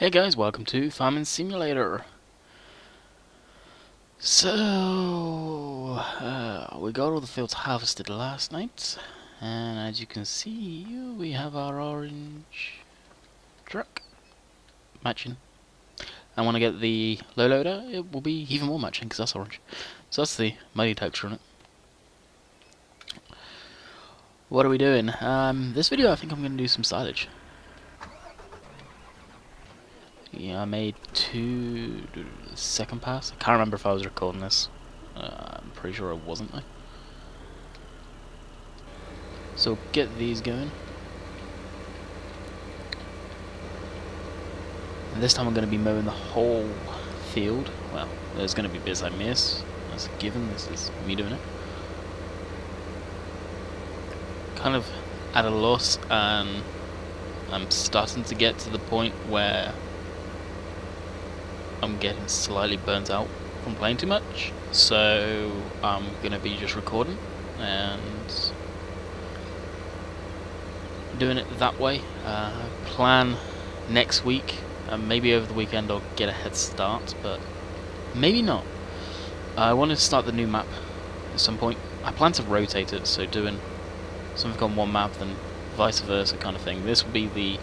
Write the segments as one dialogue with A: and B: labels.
A: Hey guys, welcome to Farming Simulator. So, we got all the fields harvested last night, and as you can see, we have our orange truck matching. And when I get the low loader, it will be even more matching because that's orange. So that's the muddy texture on it. What are we doing? This video I think I'm going to do some silage. Yeah, I made two second pass. I can't remember if I was recording this. I'm pretty sure I wasn't. So get these going. And this time I'm going to be mowing the whole field. Well, there's going to be bits I miss. That's a given. This is me doing it. Kind of at a loss, and I'm starting to get to the point where I'm getting slightly burnt out from playing too much, so I'm gonna be just recording and doing it that way. Plan next week, maybe over the weekend I'll get a head start, but maybe not. I want to start the new map at some point. I plan to rotate it, so doing something on one map then vice versa kind of thing. This will be the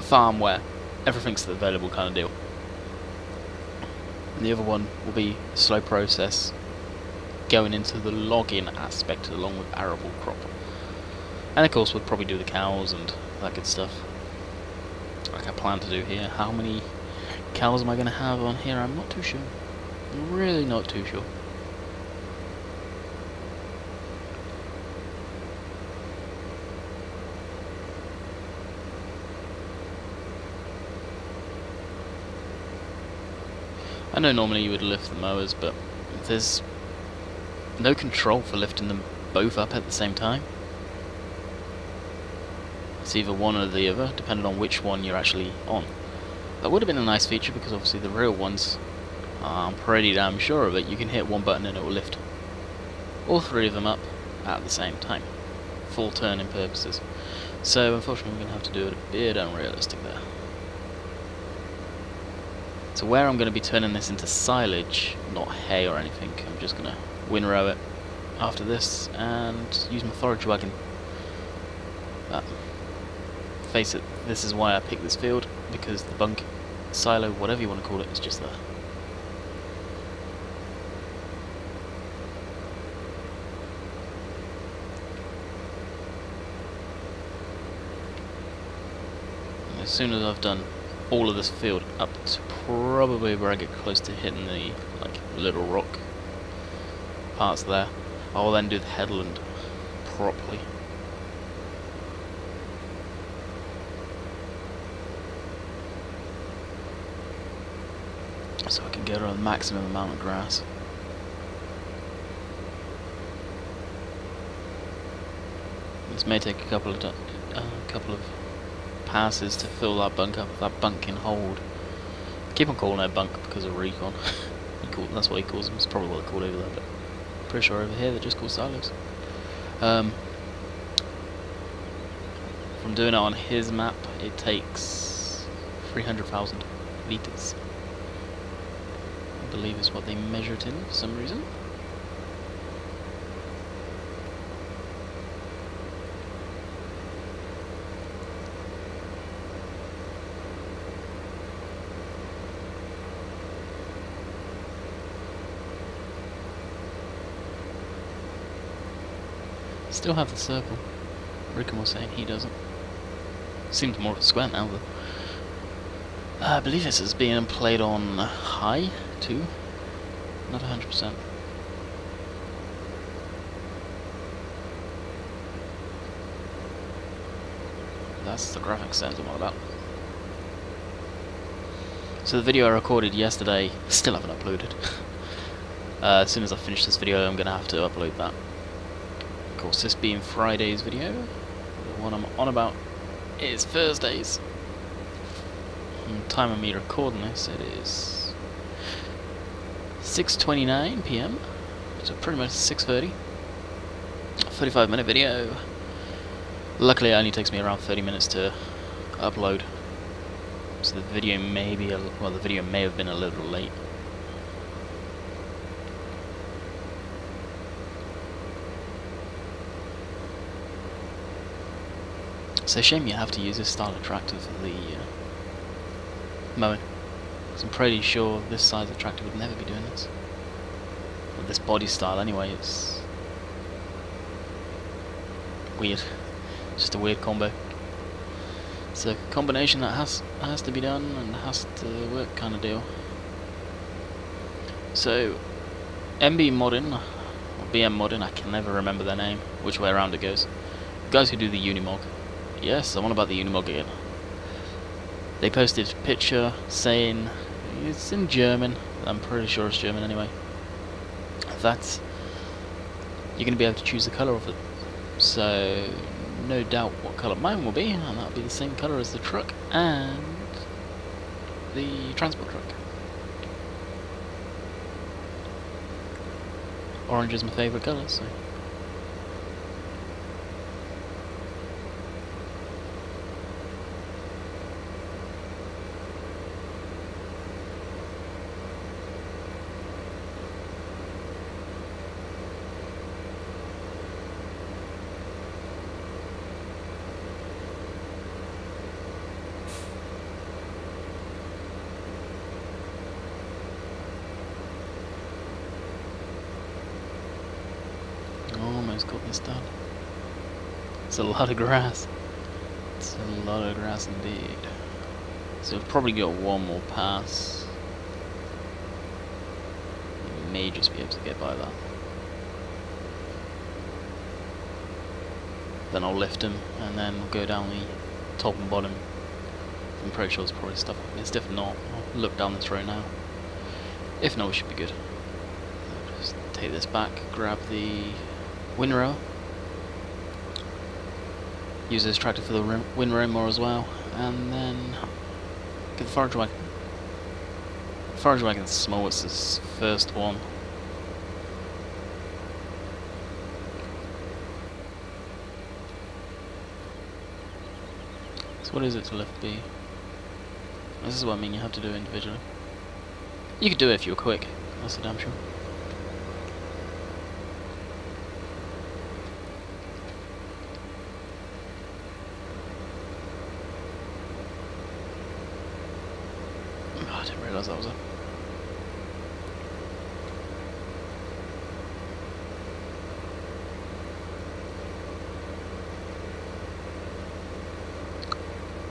A: farm where everything's available kind of deal. And the other one will be a slow process going into the logging aspect along with arable crop. And of course we'll probably do the cows and that good stuff, like I plan to do here. How many cows am I going to have on here? I'm not too sure. I'm really not too sure. I know normally you would lift the mowers, but there's no control for lifting them both up at the same time. It's either one or the other, depending on which one you're actually on. That would have been a nice feature, because obviously the real ones, I'm pretty damn sure of it, you can hit one button and it will lift all three of them up at the same time. Full turning purposes. So unfortunately we're going to have to do it a bit unrealistic there. So where I'm going to be turning this into silage, not hay or anything, I'm just going to windrow it after this and use my forage wagon. Face it, this is why I picked this field, because the bunk, silo, whatever you want to call it, is just there. And as soon as I've done all of this field up to probably where I get close to hitting the little rock parts there, I'll then do the headland properly. So I can get around the maximum amount of grass. This may take a couple of passes to fill that bunk up. That bunk can hold. I keep on calling it a bunk because of recon. That's what he calls them. It's probably what they call over there, but I'm pretty sure over here they're just called silos. From doing it on his map, it takes 300,000 litres. I believe is what they measure it in for some reason. Still have the circle. Rickon was saying he doesn't. Seems more of a square now though. I believe this is being played on high too. Not 100%. That's the graphics sense I'm all about. So the video I recorded yesterday, still haven't uploaded. As soon as I finish this video I'm gonna have to upload that. Of course, this being Friday's video, the one I'm on about is Thursday's. And the time of me recording this, it is 6:29 PM, so pretty much 6:30. 35-minute video. Luckily it only takes me around 30 minutes to upload. So the video may be the video may have been a little late. It's a shame you have to use this style of tractor for the mowing. Because I'm pretty sure this size of tractor would never be doing this. Or this body style anyway, it's weird. Just a weird combo. It's a combination that has to be done and has to work kind of deal. So MB Modding, or BM Modding, I can never remember their name, which way around it goes. The guys who do the Unimog. Yes, I'm on about the Unimog again. They posted a picture saying, it's in German, I'm pretty sure it's German anyway, that you're going to be able to choose the colour of it. So, no doubt what colour mine will be, and that'll be the same colour as the truck and the transport truck. Orange is my favourite colour, so... Almost got this done. It's a lot of grass. It's a lot of grass indeed. So we've probably got one more pass. We may just be able to get by that. Then I'll lift him and then we'll go down the top and bottom. I'm pretty sure there's probably stuff I missed. If not, I'll look down this row now. If not, we should be good. I'll just take this back, grab the windrower. Use this tractor for the windrow more as well, and then get the forage wagon. Forage wagon's small, it's this first one. So what is it to lift B? This is what I mean, you have to do it individually. You could do it if you were quick, that's for damn sure. I didn't realise that was it.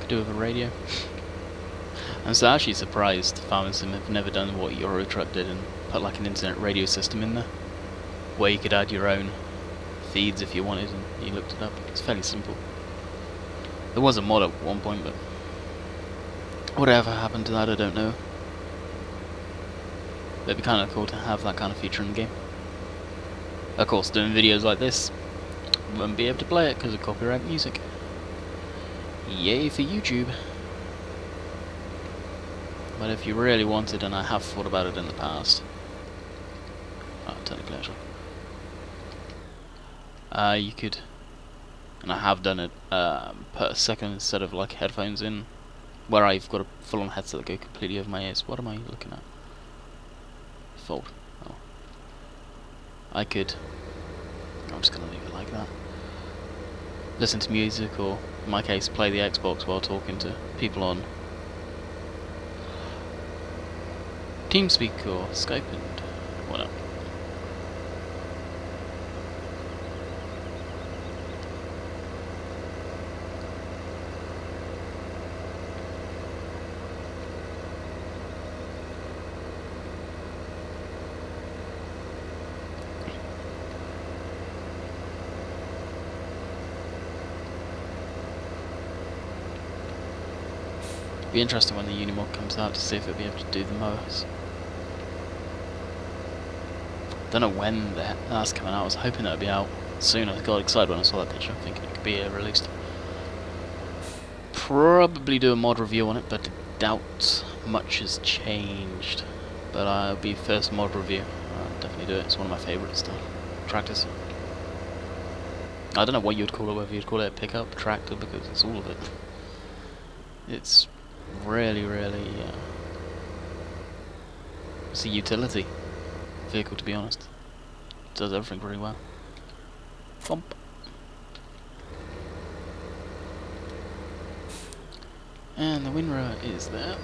A: Could do with a radio. I'm so actually surprised Farming Sim have never done what Euro Truck did and put like an internet radio system in there, where you could add your own feeds if you wanted and you looked it up. It's fairly simple. There was a mod at one point, but whatever happened to that, I don't know. But it'd be kind of cool to have that kind of feature in the game. Of course, doing videos like this, wouldn't be able to play it because of copyright music. Yay for YouTube. But if you really wanted, and I have thought about it in the past, technically actually, you could, and I have done it, put a second set of like headphones in, where I've got a full-on headset that go completely over my ears. What am I looking at? Fold. Oh. I could, I'm just gonna leave it like that. Listen to music, or in my case, play the Xbox while talking to people on TeamSpeak or Skype and whatnot. Be interesting when the Unimog comes out to see if it'll be able to do the mowers. Don't know when that's coming out. I was hoping it would be out soon. I got excited when I saw that picture, thinking it could be released. Probably do a mod review on it, but I doubt much has changed. But I'll be first mod review. I'll definitely do it. It's one of my favourites still. Tractors. I don't know what you'd call it, whether you'd call it a pickup, tractor, because it's all of it. It's really, really it's a utility vehicle, to be honest. It does everything pretty well. Bump. And the windrower is there.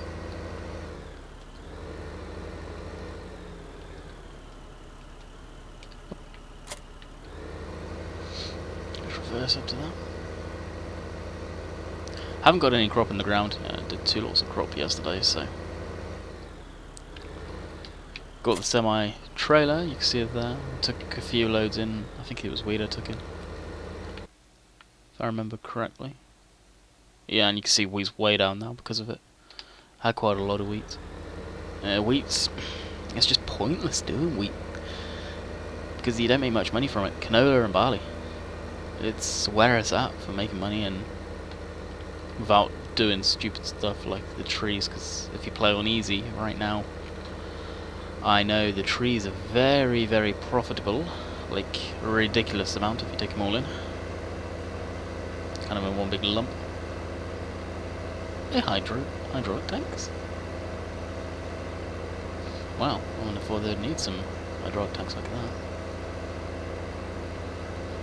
A: Let's reverse up to that. Haven't got any crop in the ground. Did 2 lots of crop yesterday, so. Got the semi-trailer, you can see it there. Took a few loads in. I think it was wheat I took in, if I remember correctly. Yeah, and you can see wheat's way down now because of it. Had quite a lot of wheat. Wheat's... it's just pointless doing wheat, because you don't make much money from it. Canola and barley. It's where it's at for making money, and without doing stupid stuff like the trees, because if you play on easy right now, I know the trees are very, very profitable, like a ridiculous amount if you take them all in. Kind of in one big lump. Hey, hydraulic tanks. Wow, I wonder if they'd need some hydraulic tanks like that.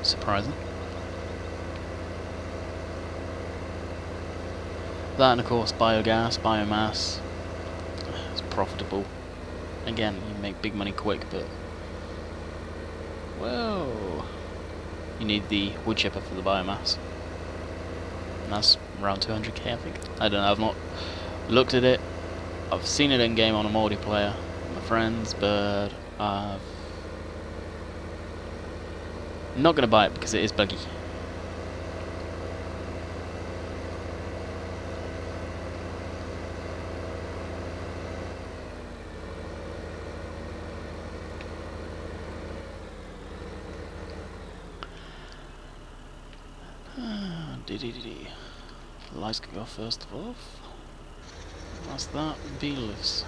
A: Surprising. That and of course biogas, biomass. It's profitable. Again, you make big money quick, but whoa, you need the wood chipper for the biomass, and that's around 200k, I think. I don't know. I've not looked at it. I've seen it in game on a multiplayer with my friends, but I'm not gonna buy it because it is buggy. Lights can go first of all. That's that. B-lifts.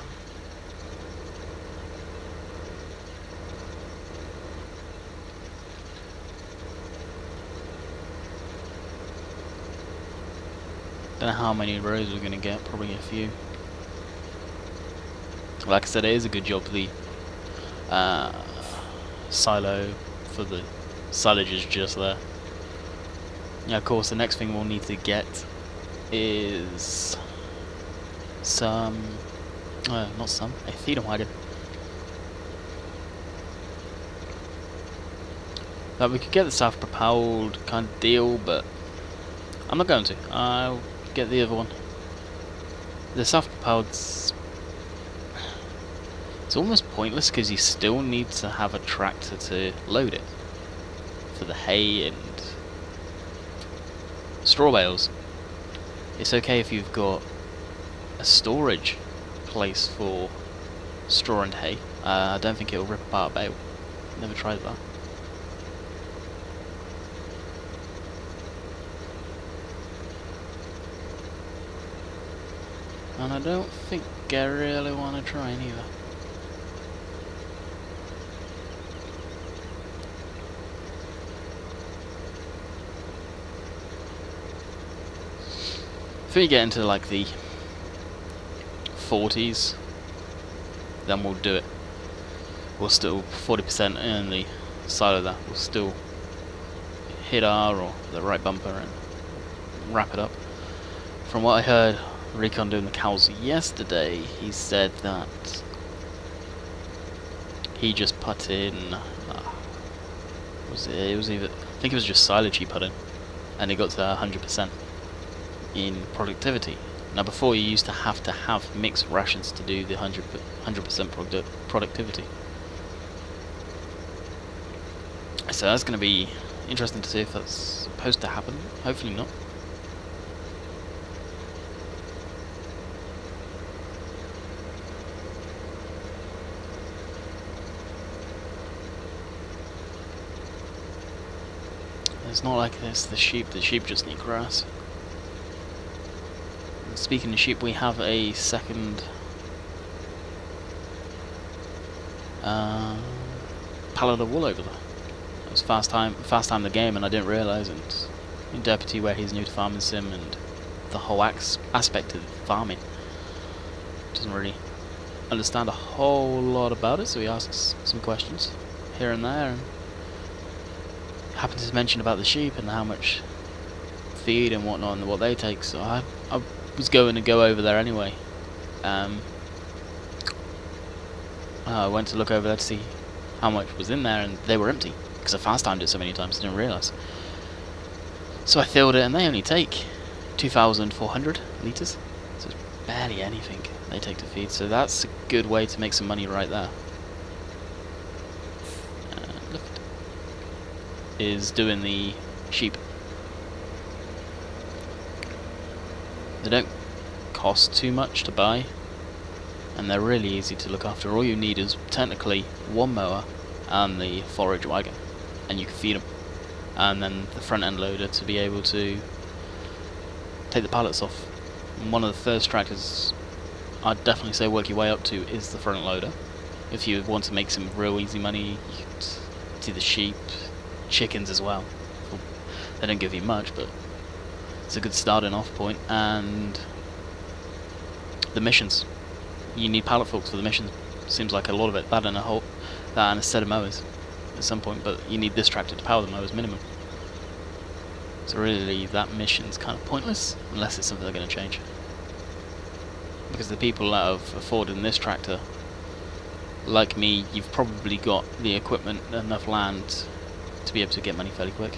A: Don't know how many rows we're gonna get. Probably a few. Like I said, it is a good job for the silo. For the silage is just there. Yeah, of course, the next thing we'll need to get is some, a Phenom wagon. Like, we could get the self-propelled kind of deal, but I'm not going to. I'll get the other one. The self-propelled's, it's almost pointless because you still need to have a tractor to load it for the hay and straw bales. It's okay if you've got a storage place for straw and hay. I don't think it'll rip apart a bale. Never tried that. And I don't think I really want to try it either. If we get into like the 40s, then we'll do it. We'll still 40% in the side of that. We'll still hit R or the right bumper and wrap it up. From what I heard, Recon doing the cows yesterday, he said that he just put in. It was either, I think it was just silage he put in, and it got to 100%. In productivity. Now before, you used to have mixed rations to do the 100% productivity. So that's going to be interesting to see if that's supposed to happen. Hopefully not. It's not like this. The sheep just need grass. Speaking of sheep, we have a second pallet of wool over there. It was fast time in the game, and I didn't realise. And in Deputy, where he's new to farming sim, and the whole aspect of farming. Doesn't really understand a whole lot about it, so he asks some questions here and there, and happens to mention about the sheep and how much feed and whatnot and what they take. So I was going to go over there anyway. I went to look over there to see how much was in there, and they were empty because I fast timed it so many times I didn't realise. So I filled it, and they only take 2,400 litres, so it's barely anything they take to feed. So that's a good way to make some money right there. Is doing the sheep. They don't cost too much to buy, and they're really easy to look after. All you need is technically one mower and the forage wagon, and you can feed them, and then the front end loader to be able to take the pallets off. And one of the first tractors I'd definitely say work your way up to is the front loader. If you want to make some real easy money, you could do the sheep, chickens as well. They don't give you much, but it's a good starting off point. And the missions, you need pallet forks for the missions. Seems like a lot of it. That and a set of mowers at some point, but you need this tractor to power the mowers minimum. So really, that mission's kind of pointless unless it's something they're going to change. Because the people that have afforded this tractor, like me, you've probably got the equipment, enough land to be able to get money fairly quick.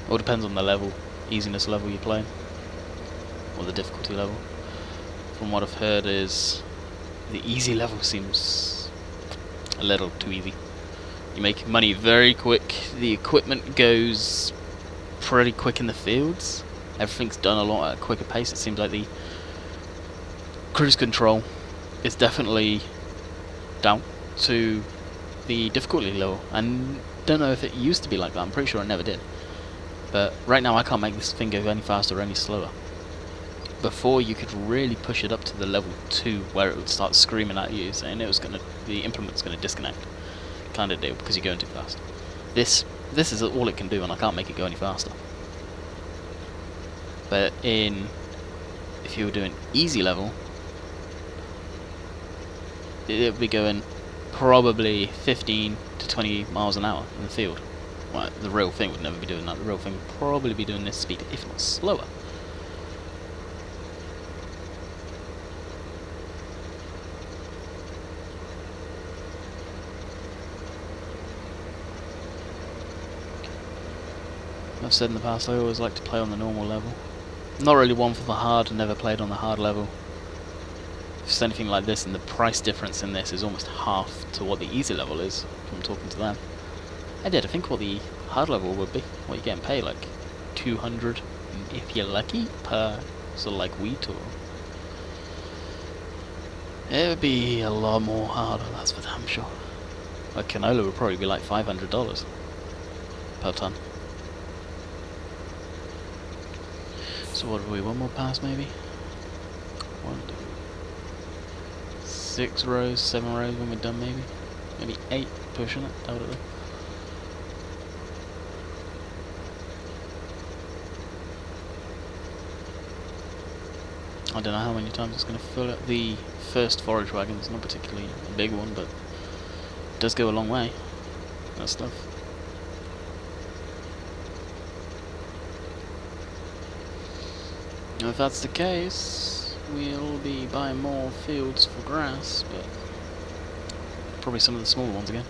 A: All depends on the level, easiness level you're playing, or the difficulty level. From what I've heard is the easy level seems a little too easy. You make money very quick, the equipment goes pretty quick in the fields, everything's done a lot at a quicker pace. It seems like the cruise control is definitely down to the difficulty level, and don't know if it used to be like that. I'm pretty sure it never did. But right now I can't make this thing go any faster or any slower. Before you could really push it up to the level 2 where it would start screaming at you saying the implement's gonna disconnect kind of deal because you're going too fast. This is all it can do, and I can't make it go any faster. But if you were doing easy level, it would be going probably 15 to 20 miles an hour in the field. Well, the real thing would never be doing that. The real thing would probably be doing this speed, if not slower. I've said in the past, I always like to play on the normal level. Not really one for the hard, never played on the hard level. If it's anything like this, and the price difference in this is almost half to what the easy level is from talking to them. I think what the hard level would be. What you're getting paid, like 200 if you're lucky per sort of like wheat, or it would be a lot more harder, that's for damn sure. Like canola would probably be like $500 per ton. So what do we, one more pass maybe? 1, 2, 6 rows, 7 rows when we're done maybe? Maybe 8, pushing it, doubt it though. I don't know how many times it's going to fill up. The first forage wagon is not particularly a big one, but it does go a long way, that stuff. Now if that's the case, we'll be buying more fields for grass, but probably some of the smaller ones again.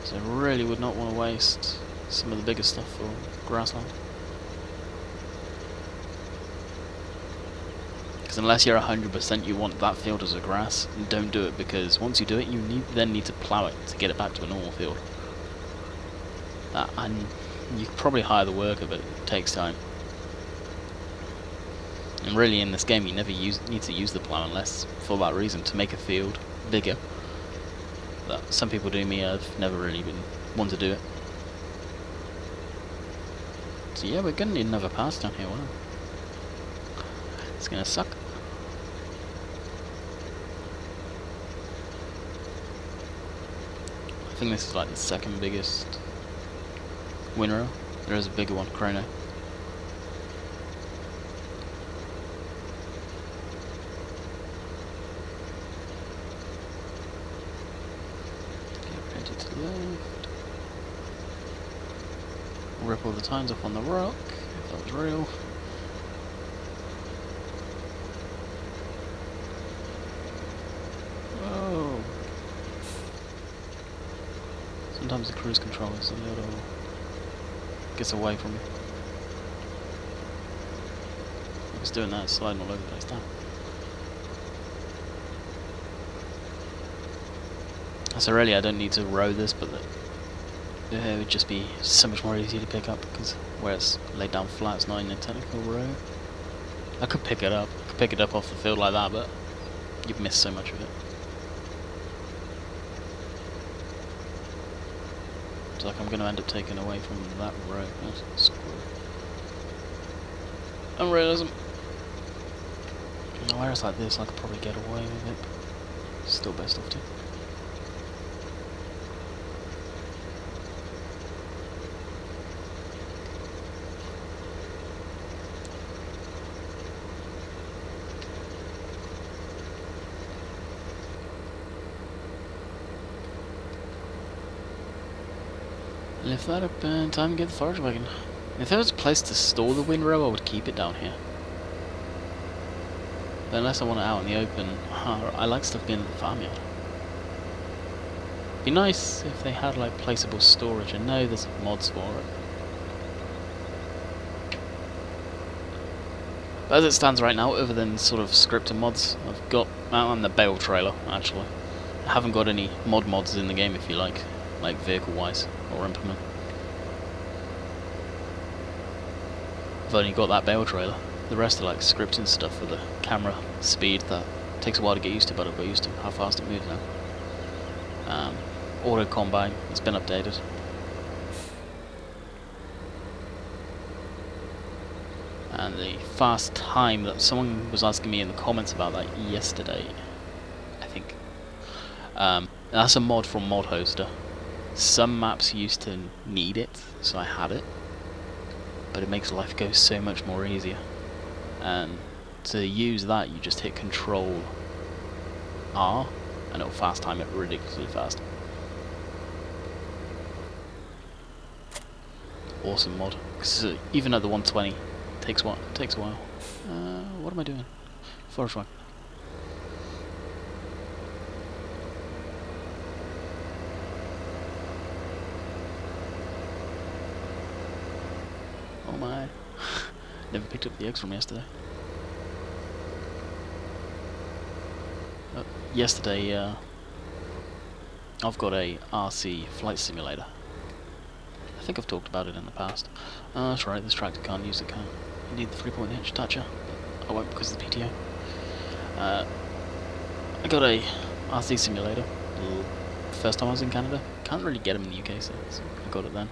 A: So I really would not want to waste some of the bigger stuff for grassland. Because unless you're 100% you want that field as a grass, don't do it, because once you do it, you then need to plough it to get it back to a normal field. And you could probably hire the worker, but it takes time. And really in this game you never need to use the plough unless for that reason, to make a field bigger. But some people do, me, I've never really been one to do it. So yeah, we're gonna need another pass down here, wow. It's gonna suck. think this is like the second biggest windrow. There is a bigger one, Chrono. Get ready to left. Rip all the tines off on the rock, if that was real. Whoa! Sometimes the cruise control is a little... gets away from me. I was doing that, sliding all over the place now. So really I don't need to row this, but it would just be so much more easy to pick up, because where it's laid down flat, it's not in a technical row. I could pick it up off the field like that, but you'd miss so much of it. It's like I'm going to end up taking away from that row. That's screw. Unrealism. Where it's like this, I could probably get away with it. Still best off to. Lift that up and time to get the forage wagon. If there was a place to store the windrow, I would keep it down here. But unless I want it out in the open, I like stuff being in the farmyard. Be nice if they had like placeable storage. I know there's mods for it. But as it stands right now, other than sort of scripted mods, I've got on the bale trailer actually. I haven't got any mods in the game, if you like vehicle wise or implement. I've only got that bale trailer. The rest are like scripting stuff for the camera speed that takes a while to get used to, but I've got used to how fast it moves now. Auto combine, it's been updated. And the fast time that someone was asking me in the comments about that yesterday, I think. That's a mod from Mod Hoster. Some maps used to need it, so I had it, but it makes life go so much more easier. And to use that, you just hit Control R, and it'll fast time it ridiculously fast. Awesome mod. Cause even at the 120, takes a while. What am I doing? Forest one. Oh my. Never picked up the eggs from yesterday. Yesterday, I've got a RC flight simulator. I think I've talked about it in the past. That's right, this tractor can't use the car. You need the 3-point hitch attacher, but I won't because of the PTO. I got a RC simulator. First time I was in Canada. Can't really get them in the UK, so I got it then.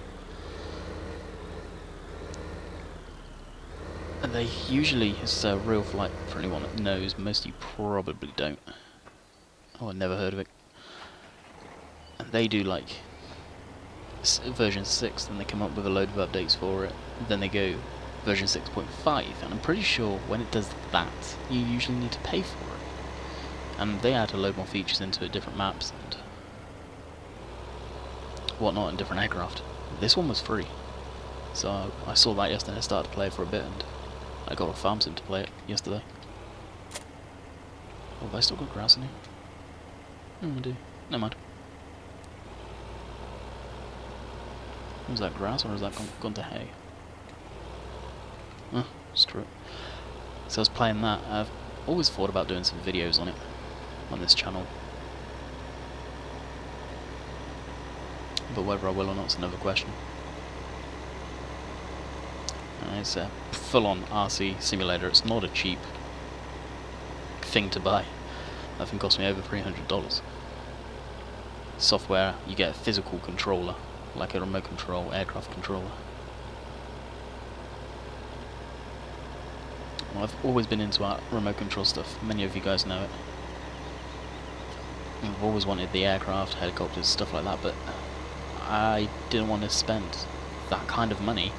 A: And they usually, it's a real flight for anyone that knows, most of you probably don't. Oh, I've never heard of it. And they do like version 6, then they come up with a load of updates for it, then they go version 6.5, and I'm pretty sure when it does that, you usually need to pay for it. And they add a load more features into it, different maps and whatnot, and different aircraft. This one was free. So I saw that yesterday, I started to play it for a bit, and I got a farm sim to play it yesterday. Oh, have I still got grass in here? Oh, I do. Never mind. Was that grass, or has that gone to hay? Oh, screw it. So I was playing that. I've always thought about doing some videos on it, on this channel. But whether I will or not is another question. It's a full-on RC simulator. It's not a cheap thing to buy. That thing cost me over $300. Software, you get a physical controller, like a remote control aircraft controller. Well, I've always been into our remote control stuff. Many of you guys know it. I've always wanted the aircraft, helicopters, stuff like that, but I didn't want to spend that kind of money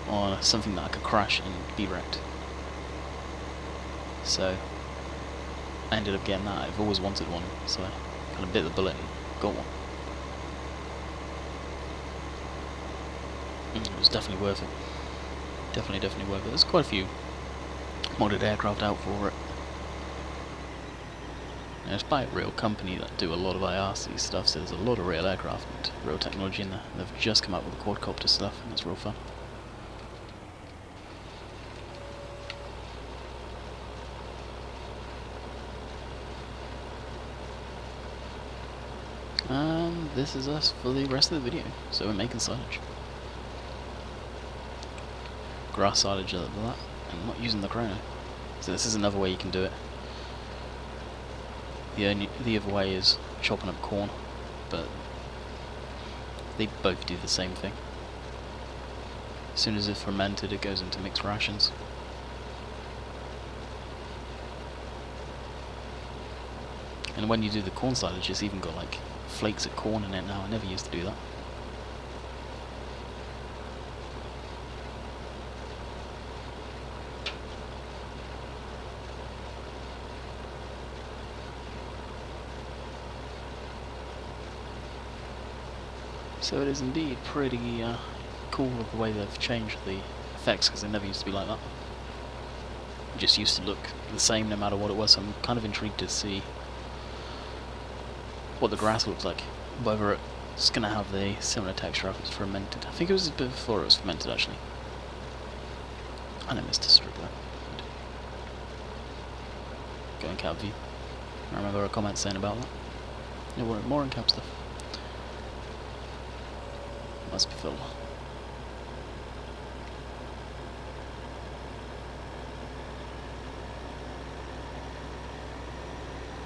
A: on something that I could crash and be wrecked. So I ended up getting that. I've always wanted one, so I kind of bit the bullet and got one. It was definitely worth it. Definitely worth it. There's quite a few modded aircraft out for it. And it's by a real company that do a lot of IRC stuff, so there's a lot of real aircraft and real technology in there. They've just come out with the quadcopter stuff, and it's real fun. And this is us for the rest of the video. So we're making silage. Grass silage other than that, and not using the chrono. So this is another way you can do it. The other way is chopping up corn, but they both do the same thing. As soon as it's fermented, it goes into mixed rations. And when you do the corn silage, it's even got like flakes of corn in it now. I never used to do that. So it is indeed pretty cool the way they've changed the effects, because they never used to be like that. It just used to look the same no matter what it was. So I'm kind of intrigued to see what the grass looks like, whether it's going to have the similar texture after it's fermented. I think it was before it was fermented actually. And I missed a strip there. Going cab view. I remember a comment saying about that. Yeah, we're more in cab stuff. Must be full.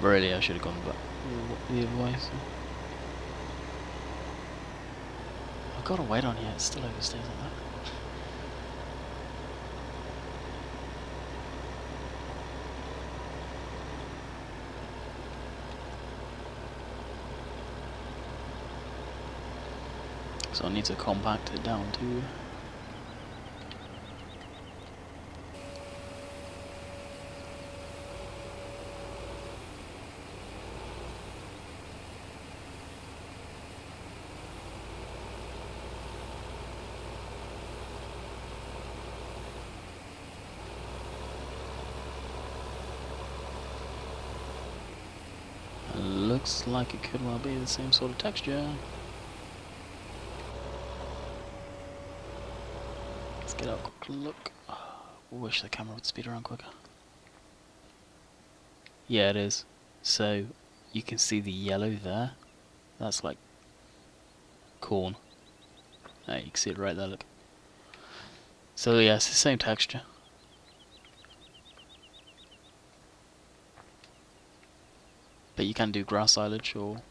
A: Really, I should have gone back the other way. So. I've got to wait on here, it still overstays like that. So I need to compact it down to looks like it could well be the same sort of texture. Let's get a quick look. Oh, I wish the camera would speed around quicker. Yeah, it is. So you can see the yellow there. That's like corn. There, you can see it right there, look. So yeah, it's the same texture. But you can do grass silage or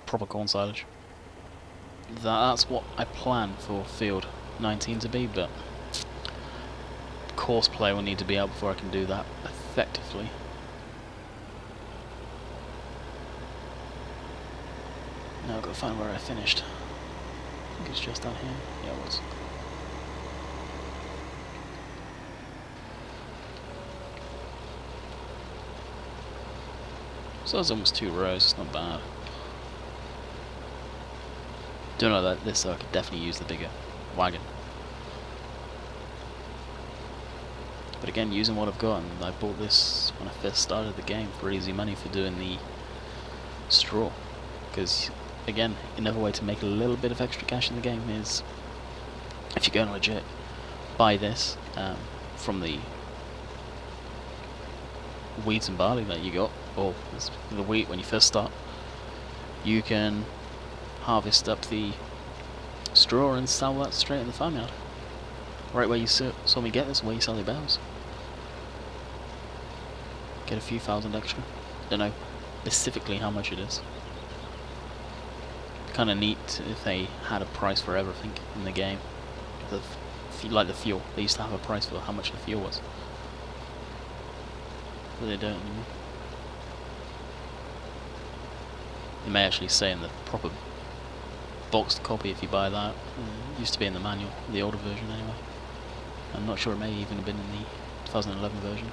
A: proper corn silage. That's what I plan for field 19 to be, but course play will need to be out before I can do that effectively. Now I've got to find where I finished. I think it's just down here. Yeah, it was. So it's almost 2 rows, it's not bad. Don't know that this, so I could definitely use the bigger wagon. But again, using what I've got, and I bought this when I first started the game for easy money for doing the straw. Because, again, another way to make a little bit of extra cash in the game is, if you're going legit, buy this from the wheat and barley that you got, or the wheat when you first start. You can harvest up the straw and sell that straight in the farmyard. Right where you saw me get this, where you sell the bales. Get a few thousand extra. Don't know specifically how much it is. Kind of neat if they had a price for everything in the game. Like the fuel, they used to have a price for how much the fuel was. But they don't anymore. They may actually say in the boxed copy if you buy that. It used to be in the manual, the older version anyway. I'm not sure, it may even have been in the 2011 version.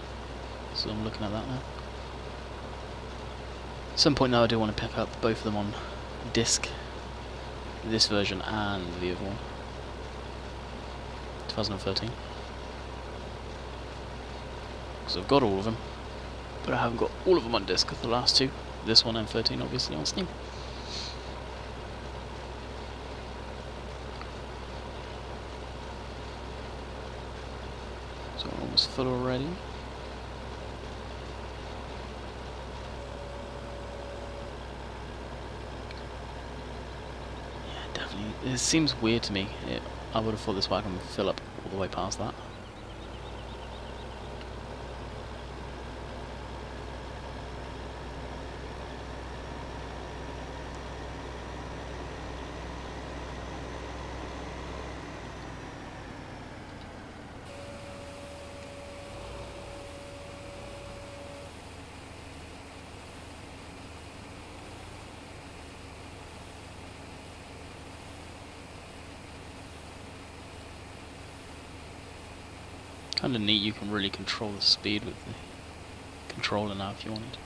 A: So I'm looking at that now. At some point now I do want to pick up both of them on disc. This version and the other one. 2013. So I've got all of them, but I haven't got all of them on disc, the last two. This one and 13 obviously on Steam. So we're almost full already. Yeah, definitely. It seems weird to me. I would have thought this wagon would fill up all the way past that. Kinda neat, you can really control the speed with the controller now if you wanted.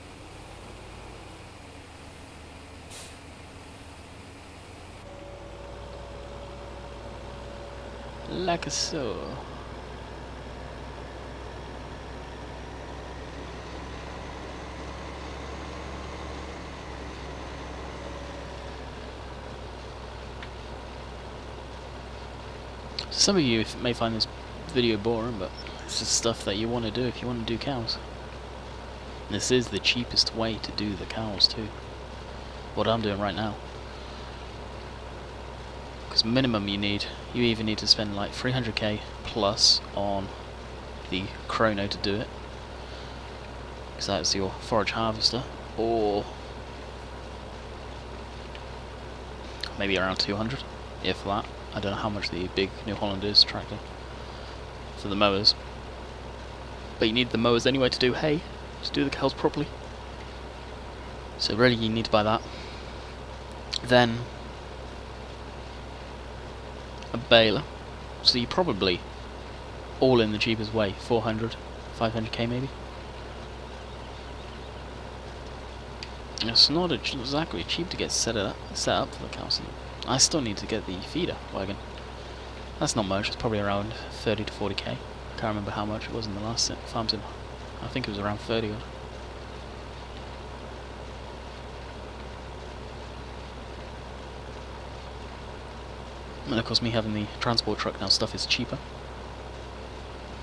A: Like so. Some of you may find this video boring, but this is stuff that you want to do if you want to do cows. This is the cheapest way to do the cows too. What I'm doing right now. Because minimum you even need to spend like 300k plus on the chrono to do it. Because that's your forage harvester, or maybe around 200, if that. I don't know how much the big New Holland is tractor for the mowers, but you need the mowers anyway to do hay, to do the cows properly. So really you need to buy that. Then a baler. So you probably all in the cheapest way, 400, 500k maybe. It's not exactly cheap to get set up for the cows. I still need to get the feeder wagon. That's not much, it's probably around 30 to 40k. Can't remember how much it was in the last farm sim. I think it was around 30 odd. And of course me having the transport truck now, stuff is cheaper.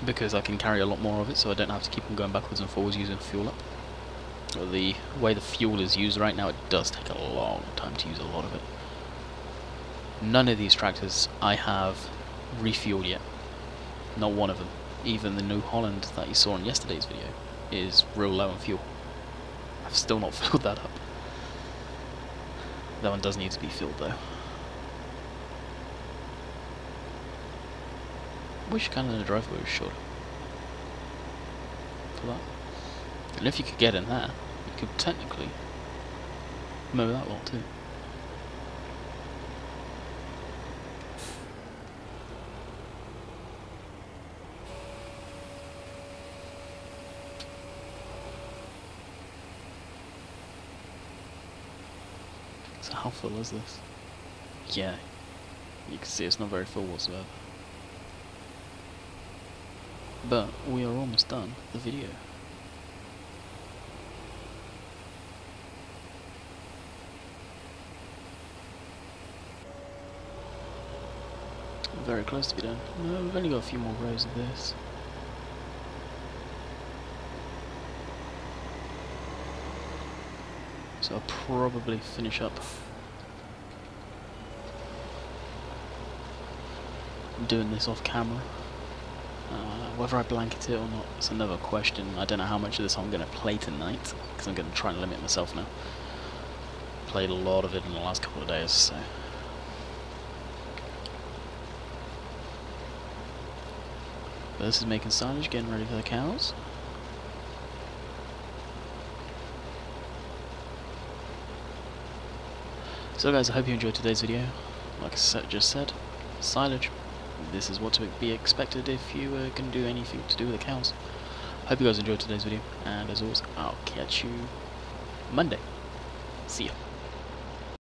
A: Because I can carry a lot more of it, so I don't have to keep on going backwards and forwards using fuel up. The way the fuel is used right now, it does take a long time to use a lot of it. None of these tractors I have refueled yet. Not one of them. Even the New Holland that you saw in yesterday's video is real low on fuel. I've still not filled that up. That one does need to be filled though. Wish kind of the driveway was shorter for that. And if you could get in there, you could technically mow that lot too. So how full is this? Yeah, you can see it's not very full whatsoever. But we are almost done with the video. Very close to be done. No, we've only got a few more rows of this. So I'll probably finish up doing this off camera. Whether I blanket it or not, it's another question. I don't know how much of this I'm going to play tonight, because I'm going to try and limit myself now. Played a lot of it in the last couple of days, so. But this is making silage, getting ready for the cows. So guys, I hope you enjoyed today's video. like I just said, silage. This is what to be expected if you can do anything to do with the cows. Hope you guys enjoyed today's video, and as always, I'll catch you Monday. See ya.